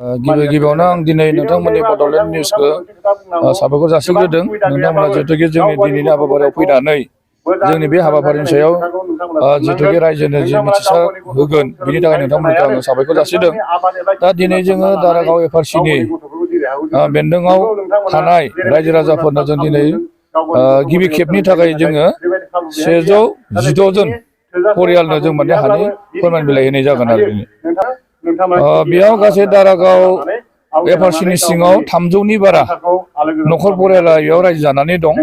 गिबियावनो आं दिनै नोंथांमोननि बड'लेण्ड निउसखौ साबायखर जासिग्रोदों। नोंथांमोना जिहेतुके जोंनि दिनैनि हाबाफारियाव फैनानै जोंनि बे हाबाफारिनि सायाव जिहेतुके रायजोनो जि मिथिसार होगोन बिनि थाखाय नोंथांमोनखौ आङो साबायखर जासिदों। दा दिनै जोङो दारागाव एफआरसिनि बेन्दोङाव थानाय रायजो राजाफोरनो जों दिनै गिबि खेबनि थाखाय जोङो 112 जन परियालनो जों माने हानि फोरमान बिलाइ होनाय जागोन आरो दिनै। बेयाव गासै दारागाव एफआरसिनि सिङाव 300नि बारा न'खर परियाला बेयाव रायजो जानानै दं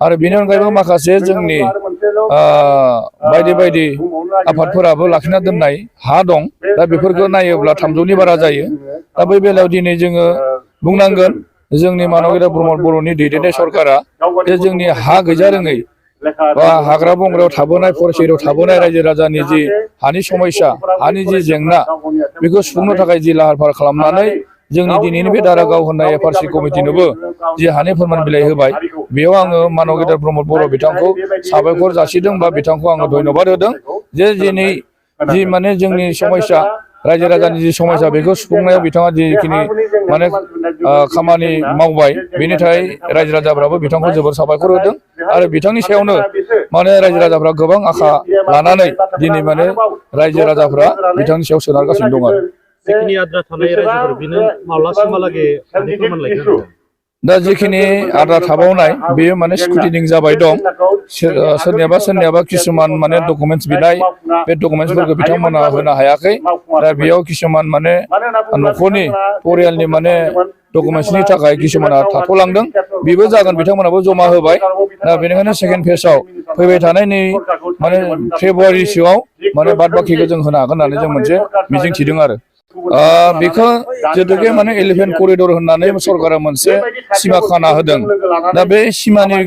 आरो बेनि अनगायैबो माखासे जोंनि बायदि बायदि आफादफोराबो लाखिना दोननाय हा दं। दा बेफोरखौ नायोब्ला 300नि बारा जायो। दा बै बेलायाव दिनै जोङो बुंनांगोन जोंनि मानबेन्द्र प्रमद बर'नि दैदेननाय सरकारा जे जोंनि हा गैजारोङै बा हाग्रा बंग्रायाव थाबोनाय फरेस्ट एरियायाव थाबोनाय रायजो राजानि जि हानि समस्या हानि जि जेंना बेखौ सुफुंनो थाखाय जि लाहार फाहार खालामनानै जोंनि दिनैनि बे दारागाव होननाय एफआरसि कमिटिनोबो जि हानि फोरमान बिलाइ होबाय बेयाव आङो मानबेन्द्र प्रमद बर' बिथांखौ साबायखर जासिदों बा बिथांखौ आङो धन्यबाद होदों जे दिनै जि माने जोंनि समस्या रायजो राजानि जि समस्या बेखौ सुफुंनायाव बिथाङा जिखिनि माने खामानि मावबाय बेनि थाखाय रायजो राजाफ्राबो बिथांखौ जोबोर साबायखर होदों आरो बिथांनि सायावनो माने रायजो राजाफ्रा गोबां आखा लानानै दिनै माने रायजो राजाफ्रा बिथांनि सायाव सोनारगासिनो दं आरो जिखिनि आद्रा थानाय रायजोफोर बिनो माब्लासिमहालागै हानि फोरमानलाइखौ होगोन? दा जिखिनि आद्रा थाबावनाय बेयो माने स्क्रुटिनिं जाबाय दं। सोरनियाबा किसुमान माने डकुमेन्ट्स बिनाय बे डकुमेन्ट्सफोरखौ बिथांमोना होनो हायाखै। दा बेयाव किसुमान माने न'खरनि परियालनि माने डकुमेन्ट्सनि थाखाय किसुमाना थाथ'लांदों। बेबो जागोन बिथांमोनाबो जमा होबाय। दा बेनिखायनो सेकेन्ड फेजआव फैबाय थानाय नै माने फेब्रुवारिसोआव माने बाद बाखिखौ जों होनो हागोन होननानै जों मोनसे मिजिं थिदों आरो बेखौ जिहेतुके माने एलिफेन्ट करिडर होननानै सरकारा मोनसे सिमा खाना होदों। दा बे सिमानि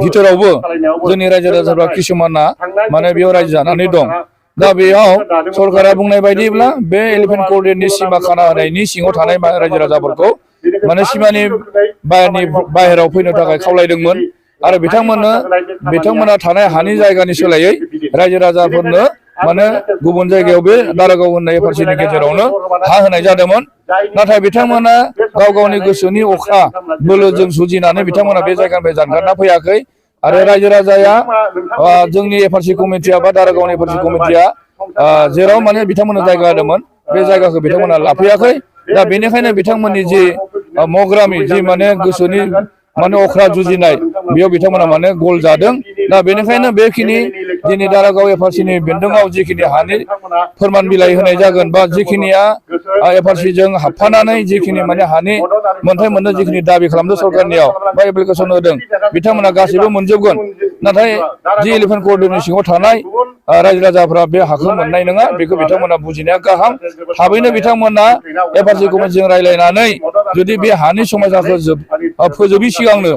भितरावबो जोंनि रायजो राजाफ्रा किसुमाना माने बेयाव रायजो जानानै दं। दा बेयाव सरकारा बुंनाय बायदिब्ला बे एलिफेन्ट करिडरनि सिमा खाना होनायनि सिङाव थानाय रायजो राजाफोरखौ माने सिमानि बाहेराव फैनो थाखाय खावलायदोंमोन आरो बिथांमोना थानाय हानि जायगानि सोलायै रायजो राजाफोरनो माने गुबुन जायगायाव बे दारागाव होननाय एफआरसिनि गेजेरावनो हा होनाय जादोंमोन। नाथाय बिथांमोना गाव गावनि गोसोनि अखा बोलोजों जुजिनानै बिथांमोना बे जायगानिफ्राय जानगारना फैयाखै आरो रायजो राजाया जोंनि एफआरसि कमिटिया बा दारागावनि एफआरसि कमिटिया जेराव माने बिथांमोननो जायगा होदोंमोन बे जायगाखौ बिथांमोना लाफैयाखै। दा बेनिखायनो बिथांमोननि जि मग्रामि जि माने गोसोनि माने अख्रा जुजिनाय बेयाव बिथांमोना माने गल जादों। दा बेनिखायनो बेखिनि दिनै दारागाव एफआरसिनि बेन्दोङाव जिखिनि हानि फोरमान बिलाइ होनाय जागोन बा जिखिनिया एफआरसिजों हाबफानानै जिखिनि माने हानि मोनथाय मोननो जिखिनि दाबि खालामदों सरकारनियाव बा एप्लिकेसन होदों बिथांमोना गासैबो मोनजोबगोन। नाथाय जि एलिफेन्ट करिडरनि सिङाव थानाय रायजो राजाफ्रा बे हाखौ मोननाय नङा बेखौ बिथांमोना बुजिनाया गाहाम। थाबैनो बिथांमोना एफआरसि कमिटिजों रायज्लायनानै जुदि बे हानि समस्याखौ फोजोबि सिगांनो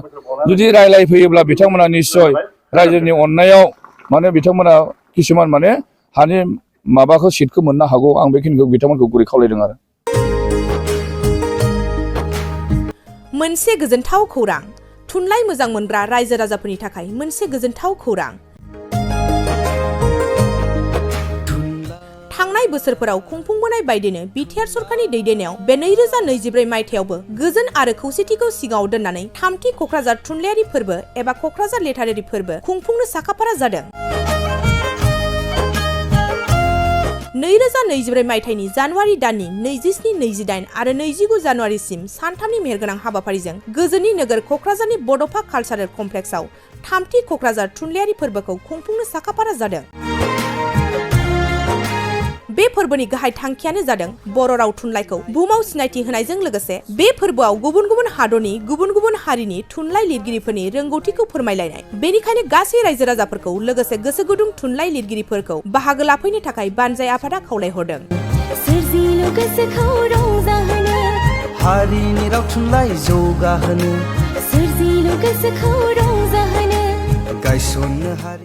जुदि रायज्लायफैयोब्ला बिथांमोना निस्सय रायजोनि अननायाव माने बिथांमोना किसुमान माने हानि माबाखौ सिटखौ मोननो हागौ। आं बेखिनिखौ बिथांमोनखौ गुरै खावलायदों आरो मोनसे गोजोनथाव खौरां थुनलाइ मोजां मोनग्रा रायजो राजाफोरनि थाखाय मोनसे गोजोनथाव खौरां। थांनाय बोसोरफोराव खुंफुंबोनाय बायदिनो बिटिआर सरकारनि दैदेननायाव बे 2024 मायथाइयावबो गोजोन आरो खौसेथिखौ सिगाङाव दोननानै थामथि क'क्राझार थुनलाइयारि फोरबो एबा क'क्राझार लिटारेरि फोरबो खुंफुंनो साखाफारा जादों। 2024 मायथाइनि जानुवारि दाननि 27, 28 आरो 29 जानुवारिसिम सानथामनि मेहेरगोनां हाबाफारिजों गोजोननि नोगोर क'क्राझारनि बड'फा कालचारेल कमप्लेक्सआव थामथि क'क्राझार थुनलाइयारि फोरबोखौ खुंफुंनो साखाफारा जादों। बे फोरबोनि गाहाय थांखियानो जादों बर' राव थुनलाइखौ बुहुमाव सिनायथि होनायजों लोगोसे बे फोरबोआव गुबुन गुबुन हादरनि गुबुन गुबुन हारिनि थुनलाइ लिरगिरिफोरनि रोंगौथिखौ फोरमायलायनाय। बेनिखायनो गासै रायजो राजाफोरखौ लोगोसे गोसो गुदुं थुनलाइ लिरगिरिफोरखौ बाहागो लाफैनो थाखाय बानजाय आफादा खावलायहरदों। गोसोखौ रंजाहोनो हारिनि राव थुनलाइ जौगाहोनो सोरजिलु गोसोखौ रंजाहोनो गायसननो हारि